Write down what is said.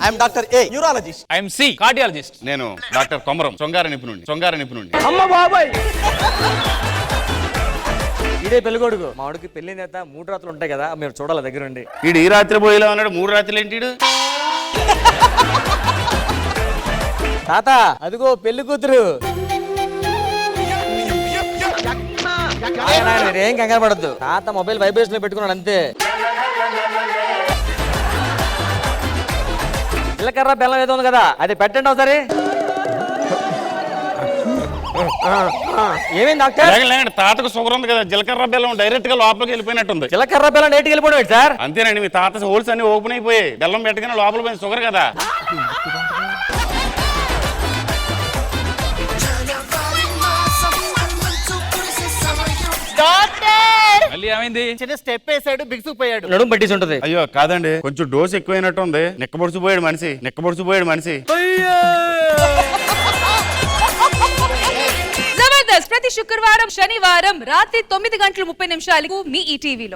I'm doctor A neurologist. I'm C cardiologist. నేను doctor Komaram Songara నిపుణుడిని. అమ్మ బాబాయ్, ఇదే పెళ్ళికొడుకు. మా వాడికి పెళ్ళిన తర్వాత 3 రాత్రులు ఉంటాయి కదా, మీరు చూడాలి దగ్గరుండి. వీడు ఈ రాత్రి పోయేలా ఉన్నాడు, 3 రాత్రులు ఏంటి? తాత అదిగో పెళ్లి కూతురు. మీరేం కంగారు పడద్దు, తాత మొబైల్ వైబ్రేషన్ లో పెట్టుకున్నాడు అంతే. జీలకర్ర బెల్లం ఏదో ఉంది కదా, అది పెట్టండి ఒకసారి. ఏమైంది డాక్టర్? లేకండి, తాతకు షుగర్ ఉంది కదా, జీలకర్ర బెల్లం డైరెక్ట్ గా లోపలికి వెళ్ళిపోయినట్టుంది. జీలకర్ర బెల్లం డైరెక్ట్కి వెళ్ళిపోయాడు సార్. అంతేనండి, మీ తాత హోల్స్ అన్ని ఓపెన్ అయిపోయాయి. బెల్లం పెట్టగానే లోపల పోయింది షుగర్ కదా. మళ్ళీ ఏమైంది? చిన్న స్టెప్ వేసాడు, బిగుసుకుపోయాడు. నడుము పట్టేసి ఉంటది. అయ్యో కాదండి, కొంచెం డోస్ ఎక్కువైనట్టు ఉంది. నిక్కబొడిచిపోయాడు మనిషి. జబర్దస్త్ ప్రతి శుక్రవారం శనివారం రాత్రి 9:30 మీ ఈటీవీలో.